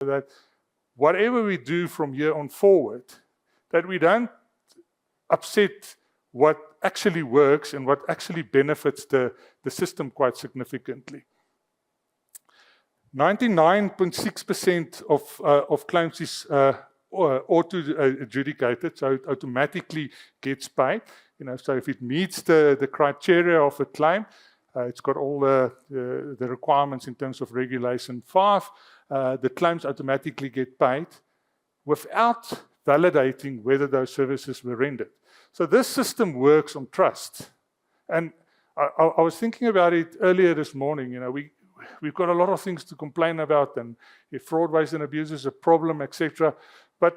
that whatever we do from here on forward, that we don't upset what actually works and what actually benefits the system quite significantly. 99.6% of claims is auto-adjudicated, so it automatically gets paid. So if it meets the criteria of a claim, it's got all the requirements in terms of Regulation 5, the claims automatically get paid without validating whether those services were rendered. So this system works on trust. And I was thinking about it earlier this morning. We've got a lot of things to complain about, and if fraud, waste, and abuse is a problem, etc. But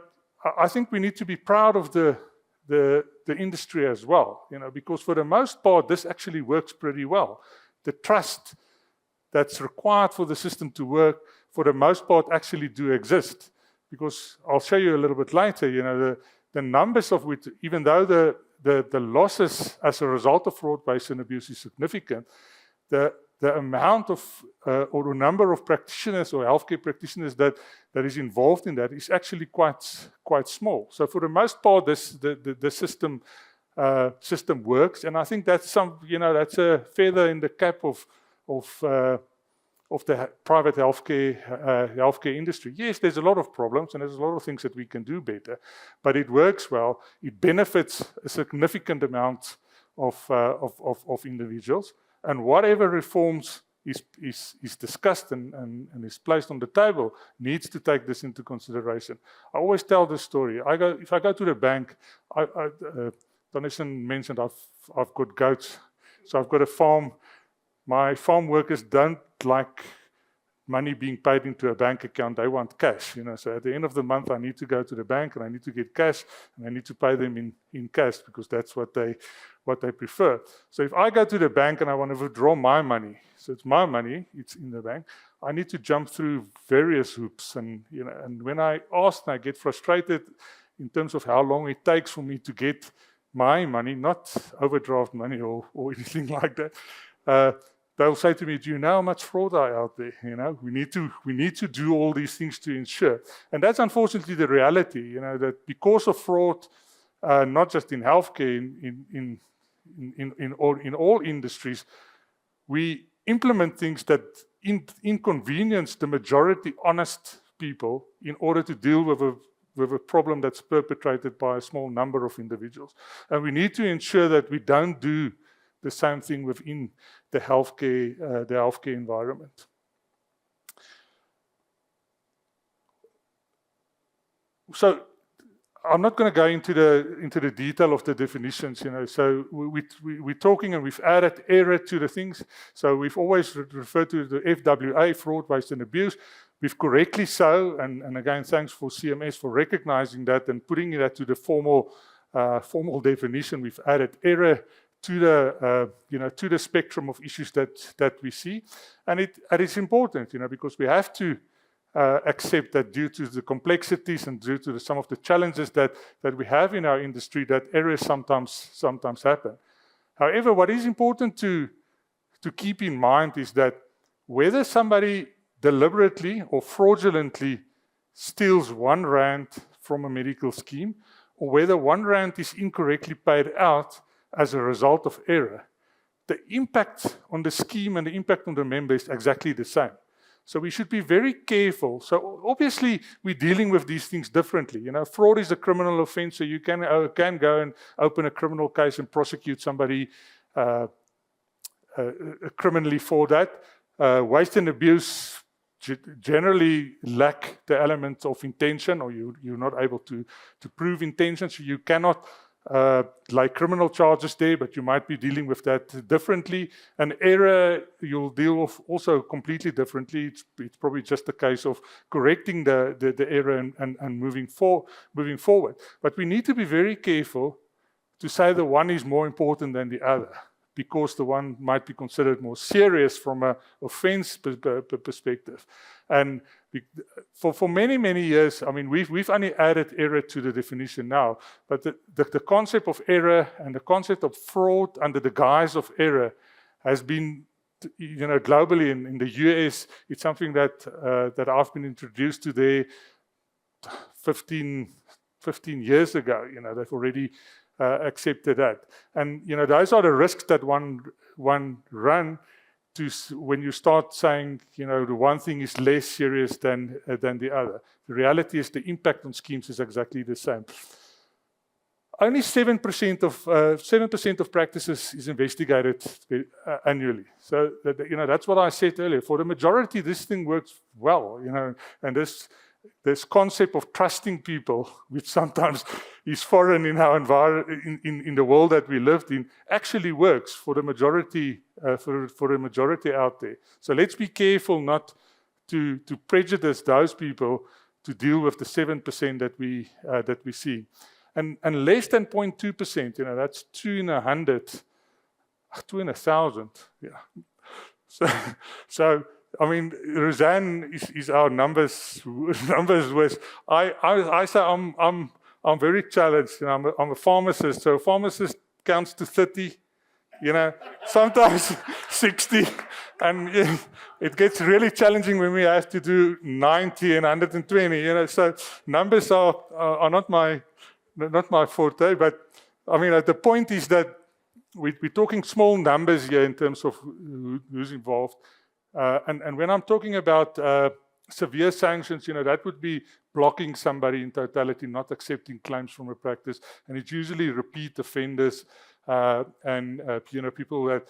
I think we need to be proud of the industry as well, because for the most part, this actually works pretty well. The trust that's required for the system to work, for the most part, actually do exist. Because I'll show you a little bit later, the numbers of which, even though the losses as a result of fraud, waste, and abuse is significant, the amount of or the number of practitioners or healthcare practitioners that is involved in that is actually quite small. So for the most part, the system works, and I think that's that's a feather in the cap of the private healthcare industry. Yes, there's a lot of problems and there's a lot of things that we can do better, but it works well. It benefits a significant amount of individuals. And whatever reforms is discussed and is placed on the table needs to take this into consideration. I always tell this story. If I go to the bank, Donation mentioned I've got goats, so I've got a farm. My farm workers don't like money being paid into a bank account. They want cash, So at the end of the month, I need to go to the bank and I need to get cash, and I need to pay them in cash because that's what they prefer. So if I go to the bank and I want to withdraw my money, so it's my money, it's in the bank, I need to jump through various hoops, and and when I ask and I get frustrated in terms of how long it takes for me to get my money, not overdraft money or anything like that. They'll say to me, "Do you know how much fraud are out there? We need to do all these things to ensure." And that's unfortunately the reality. That because of fraud, not just in healthcare, in all industries, we implement things that inconvenience the majority honest people in order to deal with a problem that's perpetrated by a small number of individuals. And we need to ensure that we don't do the same thing within the healthcare environment. So I'm not going to go into the detail of the definitions, So we're talking, and we've added ERA to the things. So we've always referred to the FWA, fraud, waste, and abuse. We've correctly so, and again, thanks for CMS for recognizing that and putting that to the formal definition. We've added ERA to the spectrum of issues that we see, and it's important, because we have to accept that due to the complexities and due to some of the challenges that we have in our industry, that errors sometimes happen. However, what is important to keep in mind is that whether somebody deliberately or fraudulently steals R1 from a medical scheme, or whether R1 is incorrectly paid out as a result of error, the impact on the scheme and the impact on the member is exactly the same. So we should be very careful. So obviously we're dealing with these things differently. Fraud is a criminal offense, so you can go and open a criminal case and prosecute somebody criminally for that. Waste and abuse generally lack the element of intention, or you're not able to prove intention, so you cannot like criminal charges there, but you might be dealing with that differently. And error, you'll deal with also completely differently. It's probably just a case of correcting the error and moving forward. But we need to be very careful to say the one is more important than the other, because the one might be considered more serious from an offense perspective. And for many, many years, we've only added error to the definition now, but the concept of error and the concept of fraud under the guise of error has been globally in the US, it's something that that I've been introduced to there 15 years ago. They've already accepted that. And, those are the risks that one run to when you start saying, the one thing is less serious than the other. The reality is the impact on schemes is exactly the same. Only 7% of practices is investigated annually. So that's what I said earlier. For the majority, this thing works well. And this concept of trusting people, which sometimes is foreign in our environment, in the world that we lived in, actually works for the majority for the majority out there. So let's be careful not to prejudice those people to deal with the 7% that we see. And less than 0.2%, that's 2 in 100, 2 in 1,000. Yeah. So I mean, Roseanne is our numbers with. I say I'm very challenged. I'm a pharmacist, so a pharmacist counts to 30. Sometimes 60, and it gets really challenging when we have to do 90 and 120. So numbers are not my forte, but I mean, the point is that we're talking small numbers here in terms of who's involved. And when I'm talking about severe sanctions, that would be blocking somebody in totality, not accepting claims from a practice. And it's usually repeat offenders and people that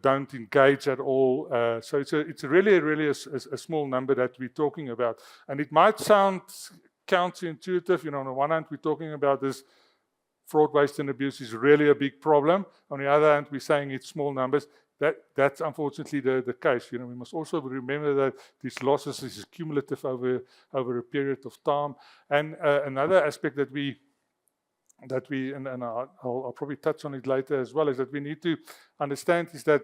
don't engage at all. So it's really a small number that we're talking about. And it might sound counterintuitive. On the one hand, we're talking about this fraud, waste, and abuse is really a big problem. On the other hand, we're saying it's small numbers. That's unfortunately the case. We must also remember that these losses is cumulative over a period of time. And another aspect that we and I'll probably touch on it later as well, is that we need to understand is that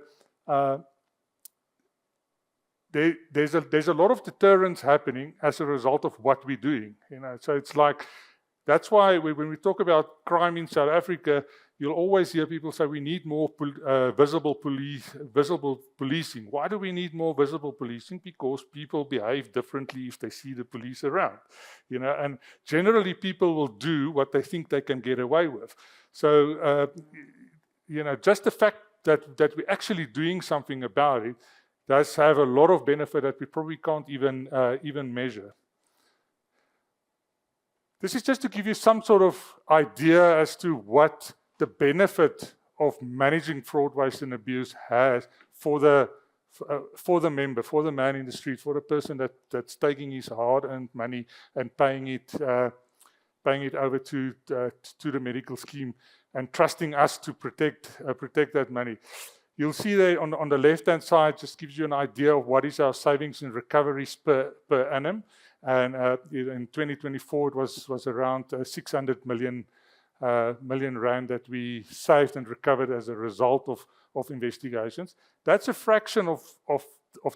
there's a lot of deterrence happening as a result of what we're doing. So it's like, that's why when we talk about crime in South Africa, you'll always hear people say we need more visible policing. Why do we need more visible policing? Because people behave differently if they see the police around. And generally people will do what they think they can get away with. So just the fact that we're actually doing something about it does have a lot of benefit that we probably can't even measure. This is just to give you some sort of idea as to what the benefit of managing fraud, waste, and abuse has for the member, for the man in the street, for the person that's taking his hard-earned money and paying it over to the medical scheme and trusting us to protect that money. You'll see there on the left-hand side just gives you an idea of what is our savings and recoveries per annum. And in 2024, it was around 600 million rand that we saved and recovered as a result of investigations. That's a fraction of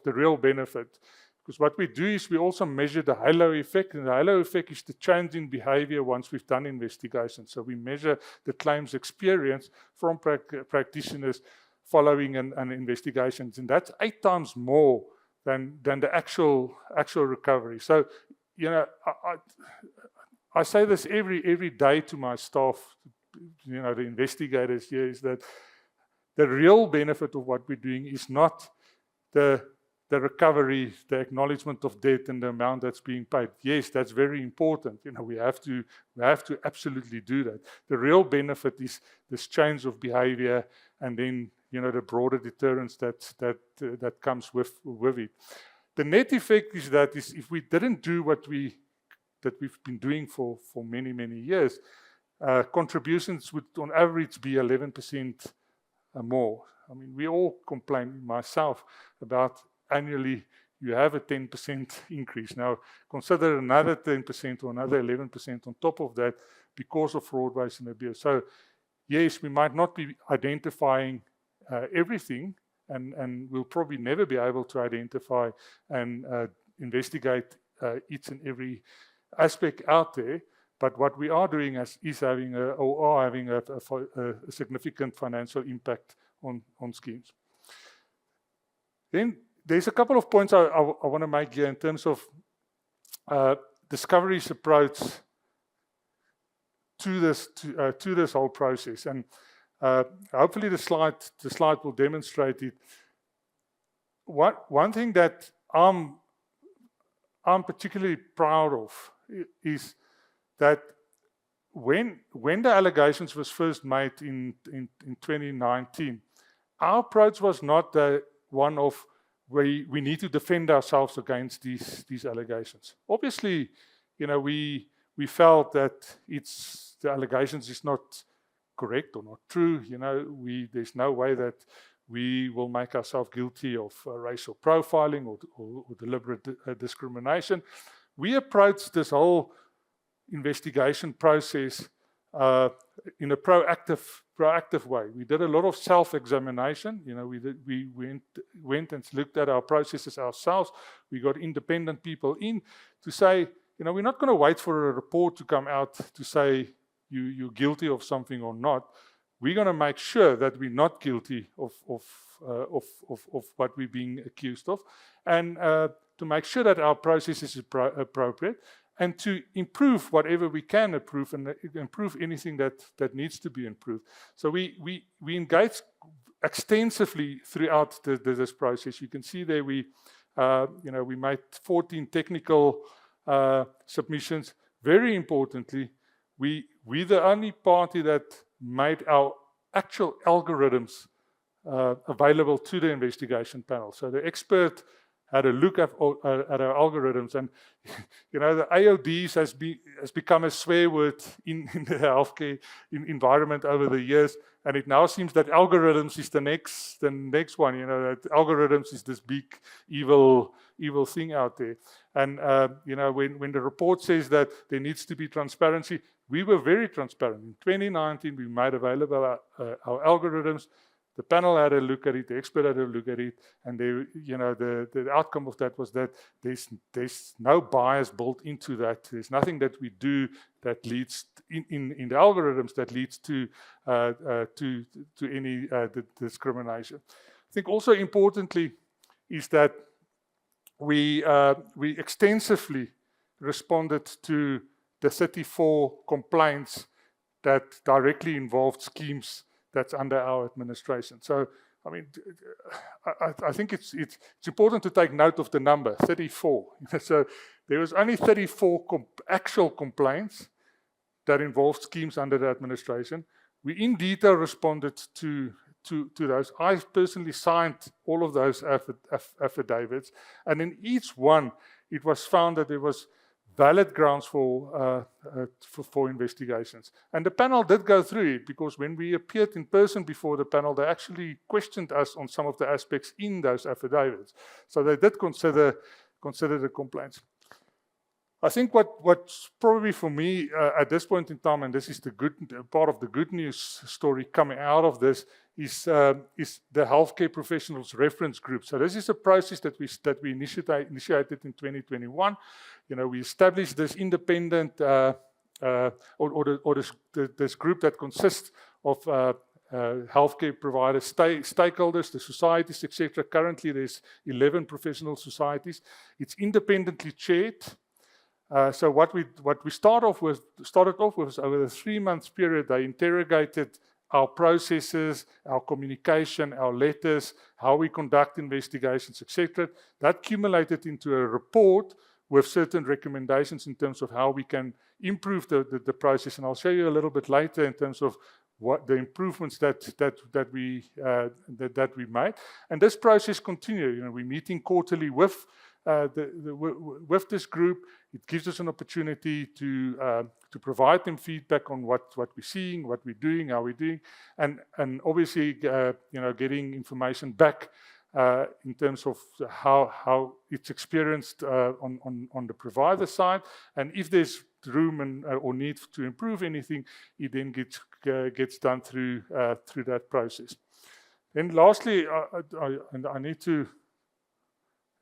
the real benefit. Because what we do is we also measure the halo effect, and the halo effect is the change in behavior once we've done investigations. So we measure the claims experience from practitioners following an investigations, and that's 8 times more than the actual recovery. So, I say this every day to my staff, the investigators here, is that the real benefit of what we're doing is not the recovery, the acknowledgement of debt and the amount that's being paid. Yes, that's very important. We have to absolutely do that. The real benefit is this change of behavior, and then the broader deterrence that comes with it. The net effect is that if we didn't do what we've been doing for many years, contributions would on average be 11% more. I mean, we all complain, myself, about annually you have a 10% increase. Now, consider another 10% or another 11% on top of that because of fraud, waste, and abuse. So, yes, we might not be identifying everything, and we'll probably never be able to identify and investigate each and every aspect out there. But what we are doing is having a significant financial impact on schemes. Then there's a couple of points I want to make here in terms of Discovery's approach to this whole process, and hopefully the slide will demonstrate it. One thing that I'm particularly proud of is that when the allegations was first made in 2019, our approach was not the one of we need to defend ourselves against these allegations. Obviously, we felt that the allegations is not correct or not true. There's no way that we will make ourselves guilty of racial profiling or deliberate discrimination. We approached this whole investigation process in a proactive way. We did a lot of self-examination. We went and looked at our processes ourselves. We got independent people in to say, we're not going to wait for a report to come out to say you're guilty of something or not. We're going to make sure that we're not guilty of what we're being accused of, and to make sure that our process is appropriate, and to improve whatever we can improve, and improve anything that needs to be improved. So we engaged extensively throughout this process. You can see there we made 14 technical submissions. Very importantly, we're the only party that made our actual algorithms available to the investigation panel. So the expert had a look at our algorithms, and the AODs has become a swear word in the healthcare environment over the years, and it now seems that algorithms is the next one. That algorithms is this big evil thing out there. And when the report says that there needs to be transparency, we were very transparent. In 2019, we made available our algorithms. The panel had a look at it, the expert had a look at it, and the outcome of that was that there's no bias built into that. There's nothing that we do that leads in the algorithms that leads to any discrimination. I think also importantly is that we extensively responded to the 34 complaints that directly involved schemes that's under our administration. So, I think it's important to take note of the number, 34. So there was only 34 actual complaints that involved schemes under the administration. We in detail responded to those. I personally signed all of those affidavits, and in each one, it was found that there was valid grounds for investigations. And the panel did go through it, because when we appeared in person before the panel, they actually questioned us on some of the aspects in those affidavits. So they did consider the complaints. I think what's probably for me at this point in time, and this is the good part of the good news story coming out of this, is the healthcare professionals reference group. So this is a process that we initiated in 2021. We established this independent this group that consists of healthcare providers, stakeholders, the societies, etc. Currently, there's 11 professional societies. It's independently chaired. So what we started off with over a 3-month period, they interrogated our processes, our communication, our letters, how we conduct investigations, etc. That accumulated into a report with certain recommendations in terms of how we can improve the process, and I'll show you a little bit later in terms of what the improvements that we made. And this process continues. We're meeting quarterly with this group. It gives us an opportunity to provide them feedback on what we're seeing, what we're doing, how we're doing, and obviously getting information back in terms of how it's experienced on the provider side, and if there's room or need to improve anything, it then gets done through that process. Then lastly, I need to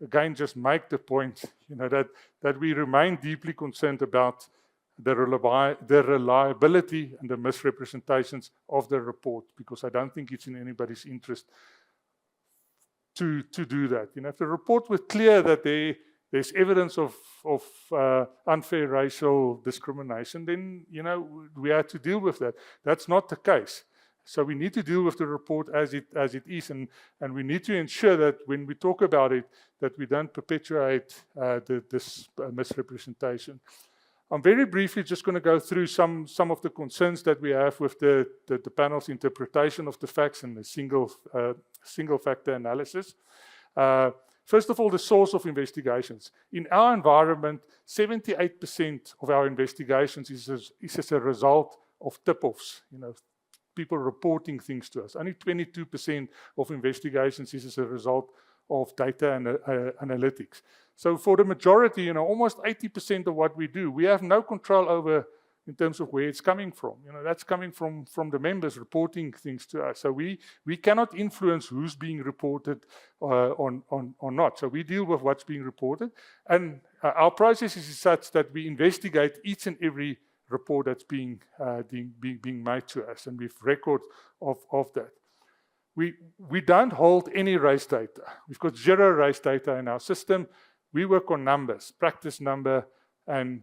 again just make the point, that we remain deeply concerned about the reliability and the misrepresentations of the report, because I don't think it's in anybody's interest to do that. You know, if the report was clear that there's evidence of unfair racial discrimination, then, you know, we had to deal with that. That's not the case. So we need to deal with the report as it is, and we need to ensure that when we talk about it, that we don't perpetuate this misrepresentation. I'm very briefly just going to go through some of the concerns that we have with the panel's interpretation of the facts and the single factor analysis. First of all, the source of investigations. In our environment, 78% of our investigations is as a result of tip-offs, you know, people reporting things to us. Only 22% of investigations is as a result of data and analytics. So for the majority, you know, almost 80% of what we do, we have no control over in terms of where it's coming from. You know, that's coming from the members reporting things to us. So we cannot influence who's being reported or not. So we deal with what's being reported. And our process is such that we investigate each and every report that's being made to us, and we've records of that. We don't hold any race data. We've got 0 race data in our system. We work on numbers, practice number, and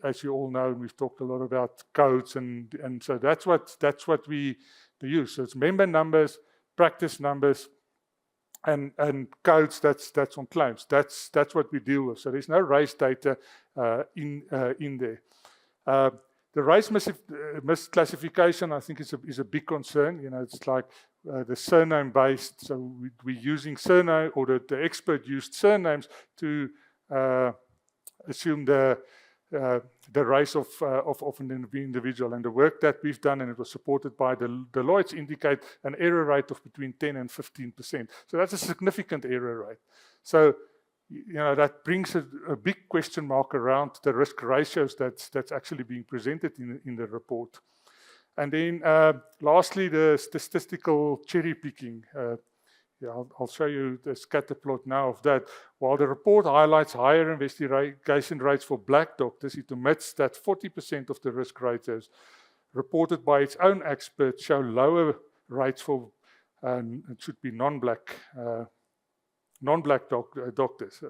as you all know, we've talked a lot about codes, and so that's what we use. So it's member numbers, practice numbers, and codes. That's on claims. That's what we deal with. So there's no race data in there. The race misclassification, I think, is a big concern. You know, it's like the surname based. So we're using surname, or the expert used surnames to assume the race of an individual. And the work that we've done, and it was supported by the Deloitte, indicate an error rate of between 10 and 15%. So that's a significant error rate. So, you know, that brings a big question mark around the risk ratios that's actually being presented in the report. And then lastly, the statistical cherry picking. I'll show you the scatter plot now of that. While the report highlights higher investigation rates for black doctors, it omits that 40% of the risk ratios reported by its own experts show lower rates for, it should be non-black doctors,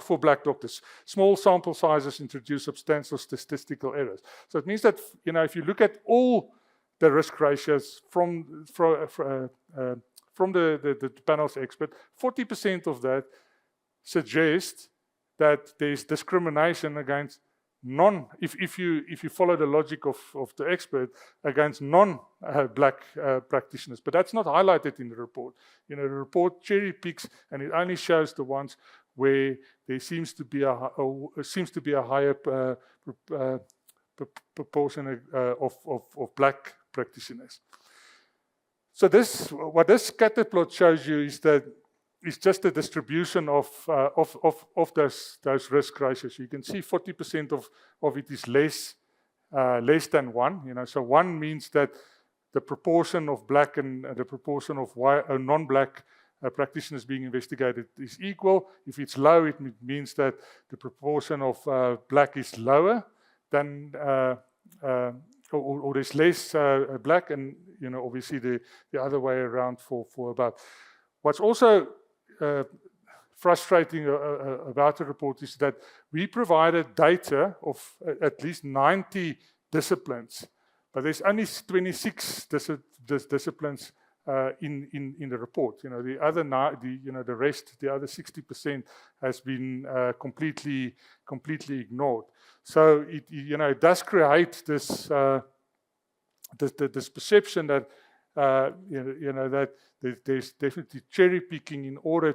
for black doctors. Small sample sizes introduce substantial statistical errors. So it means that, you know, if you look at all the risk ratios from the panel's expert, 40% of that suggests that there's discrimination against if you follow the logic of the expert, against non-black practitioners. But that's not highlighted in the report. You know, the report cherry picks, and it only shows the ones where there seems to be a higher proportion of black practitioners. So what this scatter plot shows you is that it's just a distribution of those risk ratios. You can see 40% of it is less than 1. You know, so 1 means that the proportion of black and the proportion of non-black practitioners being investigated is equal. If it's low, it means that the proportion of black is lower than, or there's less black, and, you know, obviously the other way around for above. What's also frustrating about the report is that we provided data of at least 90 disciplines, but there's only 26 disciplines in the report. You know, the other the rest, the other 60% has been completely ignored. So it does create this this perception that that there's definitely cherry picking in order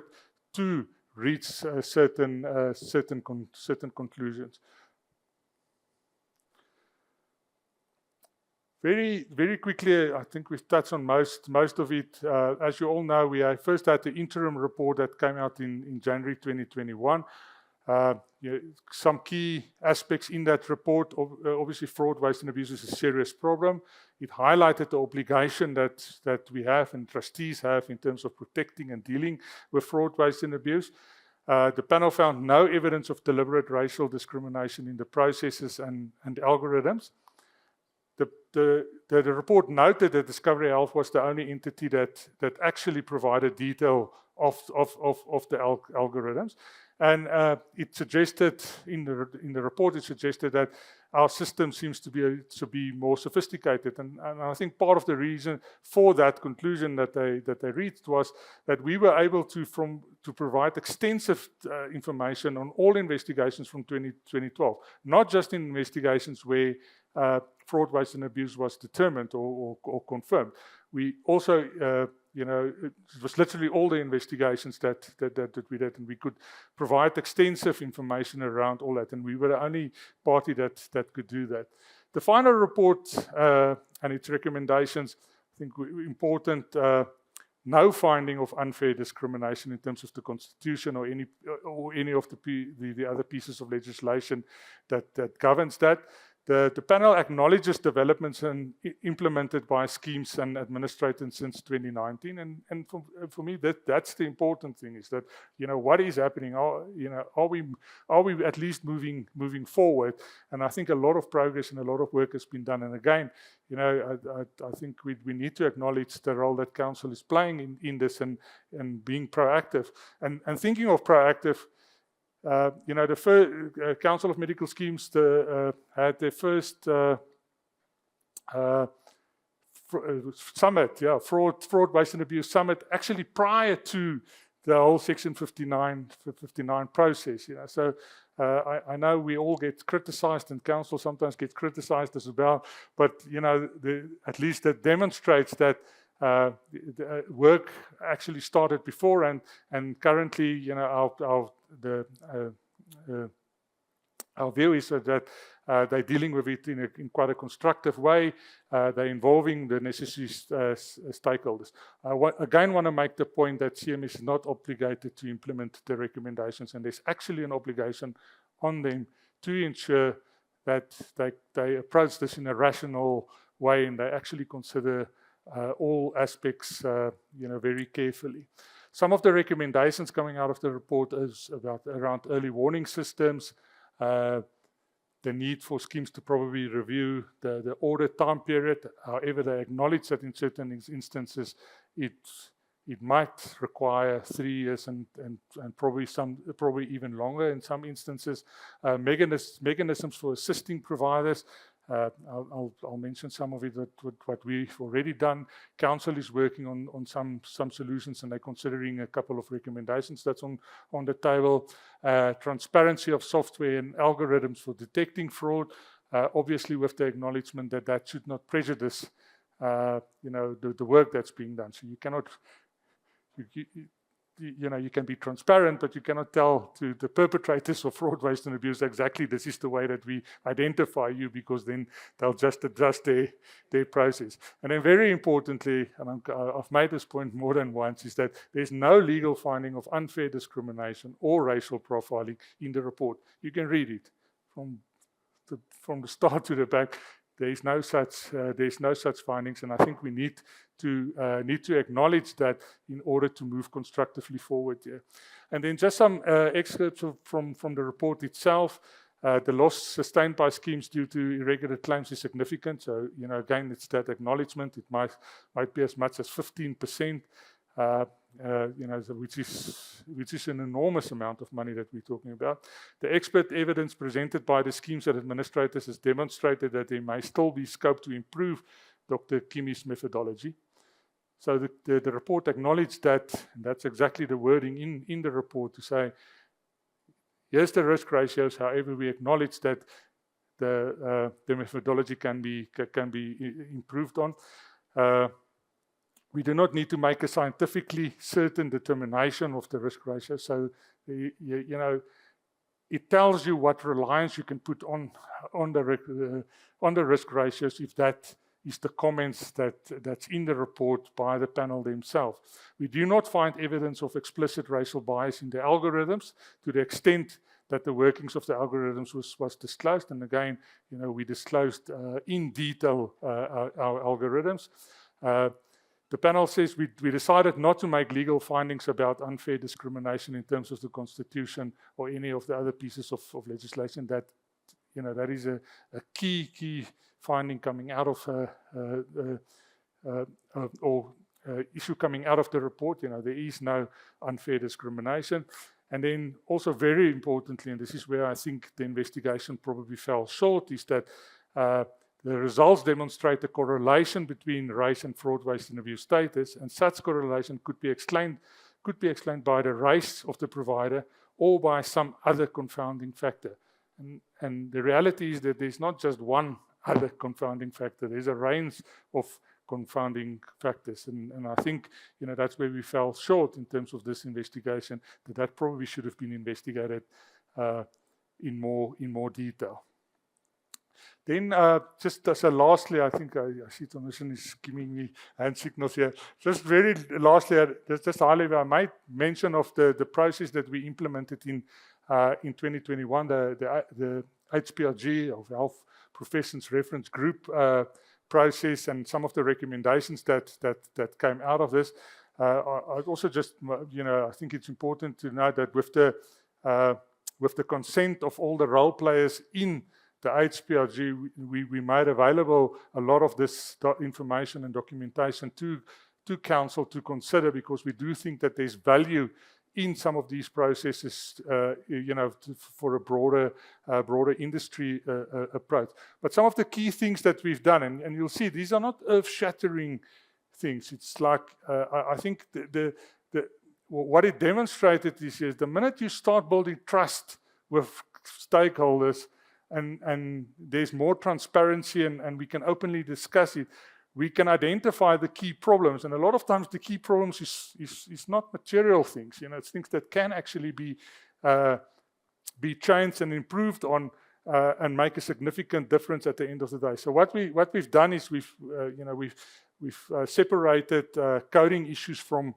to reach certain conclusions. Very, very quickly, I think we've touched on most of it. As you all know, we first had the interim report that came out in January 2021. Some key aspects in that report, obviously fraud, waste and abuse is a serious problem. It highlighted the obligation that we have and trustees have in terms of protecting and dealing with fraud, waste and abuse. The panel found no evidence of deliberate racial discrimination in the processes and algorithms. The report noted that Discovery Health was the only entity that actually provided detail of the algorithms. And it suggested in the report, it suggested that our system seems to be more sophisticated, and I think part of the reason for that conclusion that they reached was that we were able to provide extensive information on all investigations from 2012, not just in investigations where fraud, waste, and abuse was determined or confirmed. We also it was literally all the investigations that we did, and we could provide extensive information around all that, and we were the only party that could do that. The final report and its recommendations, I think, important. No finding of unfair discrimination in terms of the Constitution or any of the other pieces of legislation that governs that. The panel acknowledges developments implemented by schemes and administrators since 2019, and for me that's the important thing, is that what is happening. Are we at least moving forward? And I think a lot of progress and a lot of work has been done. And again, I think we need to acknowledge the role that council is playing in this and being proactive and thinking of proactive. The first Council of Medical Schemes had their first summit, fraud, waste and abuse summit, actually prior to the whole Section 59 process. So I know we all get criticized, and council sometimes gets criticized as well, but at least that demonstrates that the work actually started before, and currently, our view is that they're dealing with it in quite a constructive way. They're involving the necessary stakeholders. I again want to make the point that CMS is not obligated to implement the recommendations, and there's actually an obligation on them to ensure that they approach this in a rational way, and they actually consider all aspects very carefully. Some of the recommendations coming out of the report is around early warning systems, the need for schemes to probably review the audit time period. However, they acknowledge that in certain instances it might require 3 years and probably even longer in some instances. Mechanisms for assisting providers. I'll mention some of it, what we've already done. Council is working on some solutions, and they're considering a couple of recommendations that's on the table. Transparency of software and algorithms for detecting fraud, obviously with the acknowledgement that should not prejudice the work that's being done. So you cannot, you can be transparent, but you cannot tell to the perpetrators of fraud, waste and abuse exactly this is the way that we identify you, because then they'll just adjust their process. And then very importantly, and I've made this point more than once, is that there's no legal finding of unfair discrimination or racial profiling in the report. You can read it from the start to the back. There's no such findings, and I think we need to acknowledge that in order to move constructively forward here. And then just some excerpts from the report itself. The loss sustained by schemes due to irregular claims is significant. So again, it's that acknowledgement. It might be as much as 15%. Which is an enormous amount of money that we're talking about. The expert evidence presented by the schemes and administrators has demonstrated that there may still be scope to improve Dr. Kimi's methodology. So the report acknowledged that, and that's exactly the wording in the report, to say, here's the risk ratios. However, we acknowledge that the methodology can be improved on. We do not need to make a scientifically certain determination of the risk ratio. So, it tells you what reliance you can put on the risk ratios, if that is the comments that's in the report by the panel themselves. We do not find evidence of explicit racial bias in the algorithms to the extent that the workings of the algorithms was disclosed. And again, we disclosed in detail our algorithms. The panel says we decided not to make legal findings about unfair discrimination in terms of the Constitution or any of the other pieces of legislation that that is a key finding coming out of issue coming out of the report. There is no unfair discrimination. And then also very importantly, and this is where I think the investigation probably fell short, is that the results demonstrate a correlation between race and fraud, waste, and abuse status, and such correlation could be explained by the race of the provider or by some other confounding factor. And the reality is that there's not just one other confounding factor. There's a range of confounding factors, and I think that's where we fell short in terms of this investigation. That probably should have been investigated in more detail. Then just as a lastly, I think I see Thomason is giving me hand signals here. Just very lastly, just high level, I might mention of the process that we implemented in 2021, the HPRG, of Health Professions Reference Group process, and some of the recommendations that came out of this. I'd also just, I think it's important to note that with the consent of all the role players in the HPRG, we made available a lot of this information and documentation to council to consider, because we do think that there's value in some of these processes, for a broader industry approach. But some of the key things that we've done, and you'll see, these are not earth-shattering things. It's like, I think what it demonstrated this year is the minute you start building trust with stakeholders, and there's more transparency, and we can openly discuss it, we can identify the key problems. And a lot of times the key problems is not material things. It's things that can actually be changed and improved on, and make a significant difference at the end of the day. So what we've done is we've separated coding issues from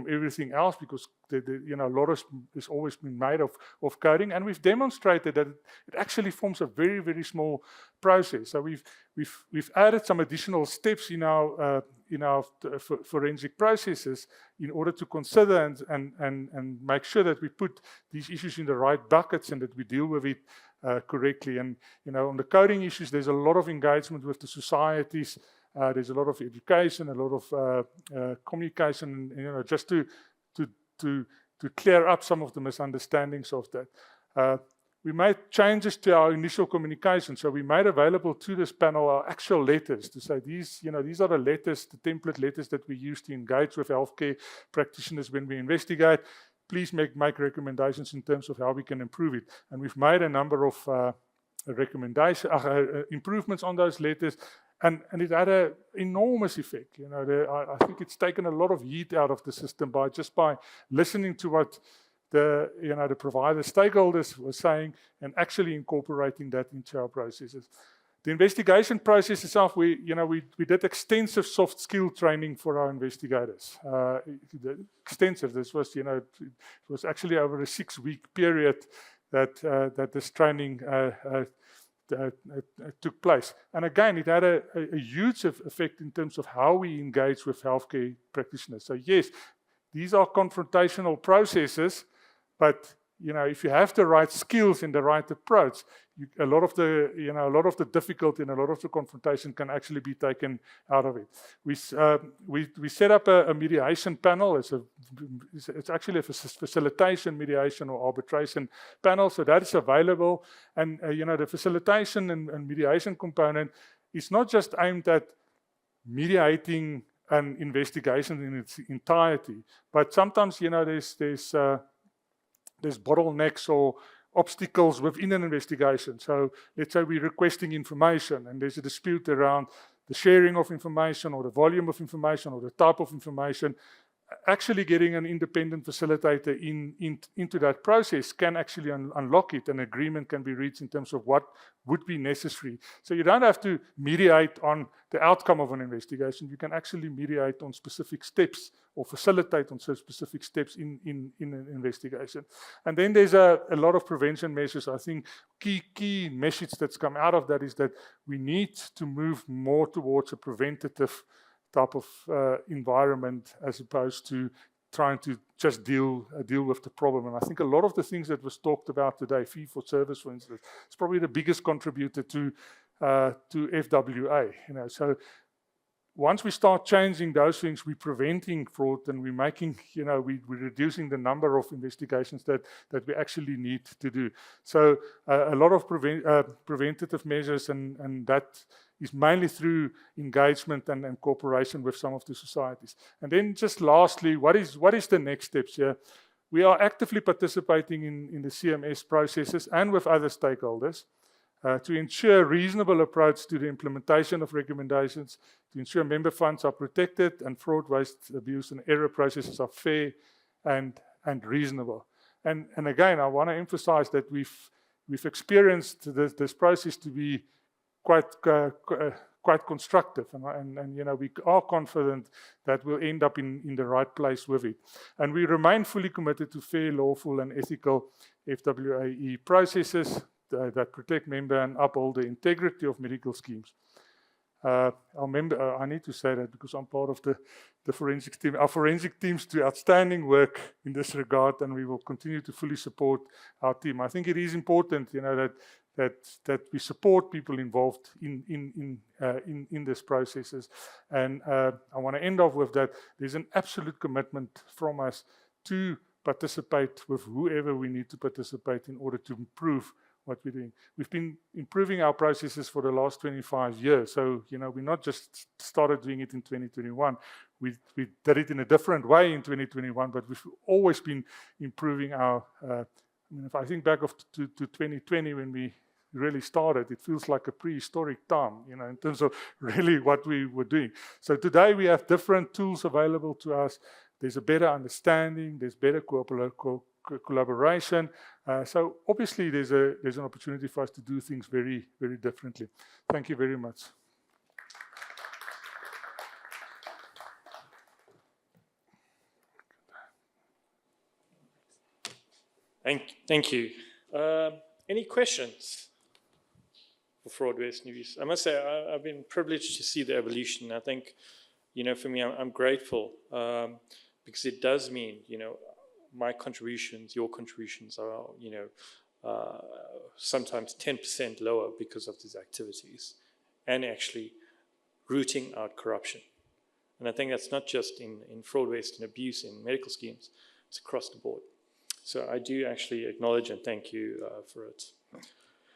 everything else, because a lot has always been made of coding, and we've demonstrated that it actually forms a very, very small process. So we've added some additional steps in our forensic processes in order to consider and make sure that we put these issues in the right buckets and that we deal with it correctly. And on the coding issues, there's a lot of engagement with the societies. There's a lot of education, a lot of communication, just to clear up some of the misunderstandings of that. We made changes to our initial communication. So we made available to this panel our actual letters to say these are the letters, the template letters that we use to engage with healthcare practitioners when we investigate. Please make recommendations in terms of how we can improve it. And we've made a number of improvements on those letters. And it had an enormous effect. I think it's taken a lot of heat out of the system by listening to what the provider stakeholders were saying and actually incorporating that into our processes. The investigation process itself, we did extensive soft skill training for our investigators. Extensive. This was, it was actually over a 6-week period that this training took place. And again, it had a huge effect in terms of how we engage with healthcare practitioners. So yes, these are confrontational processes, but if you have the right skills and the right approach, a lot of the difficulty and a lot of the confrontation can actually be taken out of it. We set up a mediation panel. It's actually a facilitation, mediation, or arbitration panel, so that is available. And the facilitation and mediation component is not just aimed at mediating an investigation in its entirety, but sometimes there's bottlenecks or obstacles within an investigation. So let's say we're requesting information and there's a dispute around the sharing of information or the volume of information or the type of information. Actually getting an independent facilitator into that process can actually unlock it. An agreement can be reached in terms of what would be necessary. So you don't have to mediate on the outcome of an investigation. You can actually mediate on specific steps or facilitate on specific steps in an investigation. And then there's a lot of prevention measures. I think key message that's come out of that is that we need to move more towards a preventative type of environment as opposed to trying to just deal with the problem. And I think a lot of the things that was talked about today, fee for service, for instance, is probably the biggest contributor to FWA. So once we start changing those things, we're preventing fraud, and we're making, we're reducing the number of investigations that we actually need to do. So a lot of preventative measures, and that is mainly through engagement and cooperation with some of the societies. And then just lastly, what is the next steps here? We are actively participating in the CMS processes and with other stakeholders to ensure a reasonable approach to the implementation of recommendations, to ensure member funds are protected and fraud, waste, abuse and error processes are fair and reasonable. And again, I want to emphasize that we've experienced this process to be quite constructive, and we are confident that we'll end up in the right place with it. And we remain fully committed to fair, lawful and ethical FWAE processes that protect member and uphold the integrity of medical schemes. I need to say that because I'm part of the forensic team. Our forensic teams do outstanding work in this regard, and we will continue to fully support our team. I think it is important, that we support people involved in these processes. And I want to end off with that. There's an absolute commitment from us to participate with whoever we need to participate in order to improve what we're doing. We've been improving our processes for the last 25 years. So, we not just started doing it in 2021. We did it in a different way in 2021, but we've always been improving our, if I think back to 2020 when we really started, it feels like a prehistoric time, in terms of really what we were doing. So today we have different tools available to us. There's a better understanding, there's better collaboration. So obviously there's an opportunity for us to do things very, very differently. Thank you very much. Thank you. Any questions for Fraud, Waste and Abuse? I must say I've been privileged to see the evolution. I think, for me, I'm grateful because it does mean, my contributions, your contributions are, sometimes 10% lower because of these activities, and actually rooting out corruption. And I think that's not just in fraud, waste and abuse in medical schemes, it's across the board. So I do actually acknowledge and thank you for it.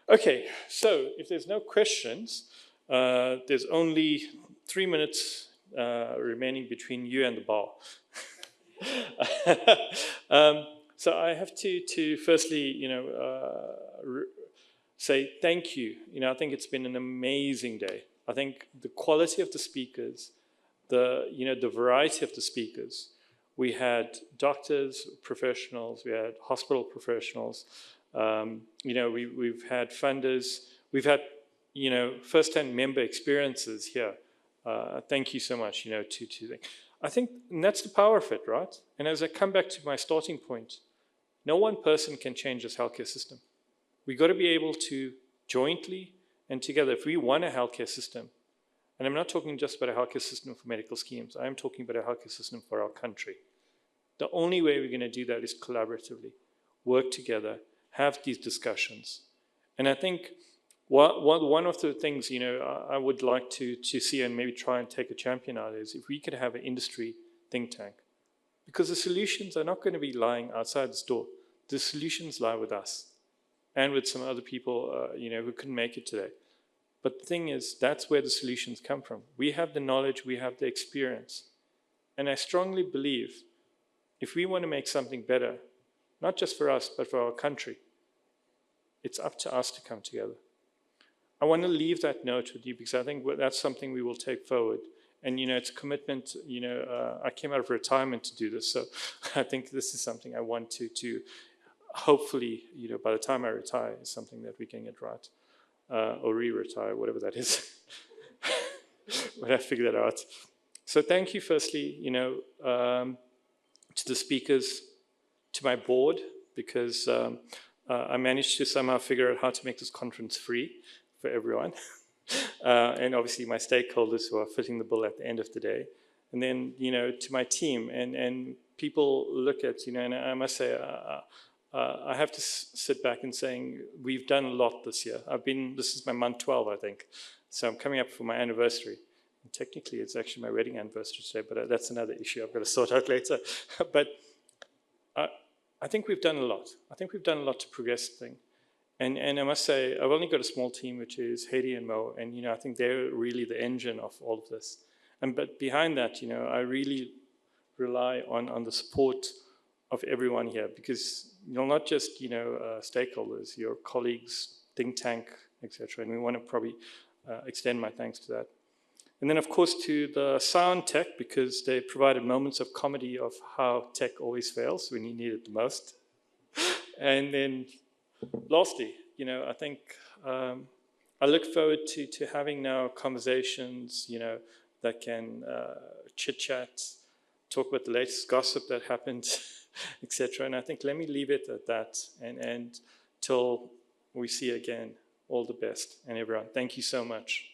Okay, so if there's no questions, there's only 3 minutes remaining between you and the bar. So I have to firstly, say thank you. I think it's been an amazing day. I think the quality of the speakers, the variety of the speakers. We had doctors, professionals, we had hospital professionals, we've had funders, we've had, first-hand member experiences here. Thank you so much, I think that's the power of it, right? And as I come back to my starting point, no one person can change this healthcare system. We've got to be able to jointly and together, if we want a healthcare system, and I'm not talking just about a healthcare system for medical schemes, I'm talking about a healthcare system for our country. The only way we're going to do that is collaboratively, work together, have these discussions. And I think one of the things, I would like to see and maybe try and take a champion out is if we could have an industry think tank. Because the solutions are not going to be lying outside this door. The solutions lie with us and with some other people, who couldn't make it today. But the thing is, that's where the solutions come from. We have the knowledge, we have the experience. And I strongly believe if we want to make something better, not just for us, but for our country, it's up to us to come together. I want to leave that note with you because I think that's something we will take forward. And, it's a commitment, I came out of retirement to do this. So I think this is something I want to hopefully, by the time I retire, is something that we can get right. Or re-retire, whatever that is. But I figure that out. So thank you, firstly, to the speakers, to my board, because I managed to somehow figure out how to make this conference free for everyone. And obviously my stakeholders who are footing the bill at the end of the day. And then, to my team and people look at, and I must say, I have to sit back and saying we've done a lot this year. This is my month 12, I think. So I'm coming up for my anniversary. And technically, it's actually my wedding anniversary today, but that's another issue I've got to sort out later. But I think we've done a lot. I think we've done a lot to progress the thing. And I must say, I've only got a small team, which is Haiti and Mo, and I think they're really the engine of all of this. But behind that, I really rely on the support of everyone here, because not just stakeholders, your colleagues, think tank, etc. And we want to probably extend my thanks to that. And then, of course, to the sound tech, because they provided moments of comedy of how tech always fails when you need it the most. And then, lastly, I think I look forward to having now conversations, that can chit-chat, talk about the latest gossip that happened, etc. And I think let me leave it at that. And till we see again, all the best. And everyone, thank you so much.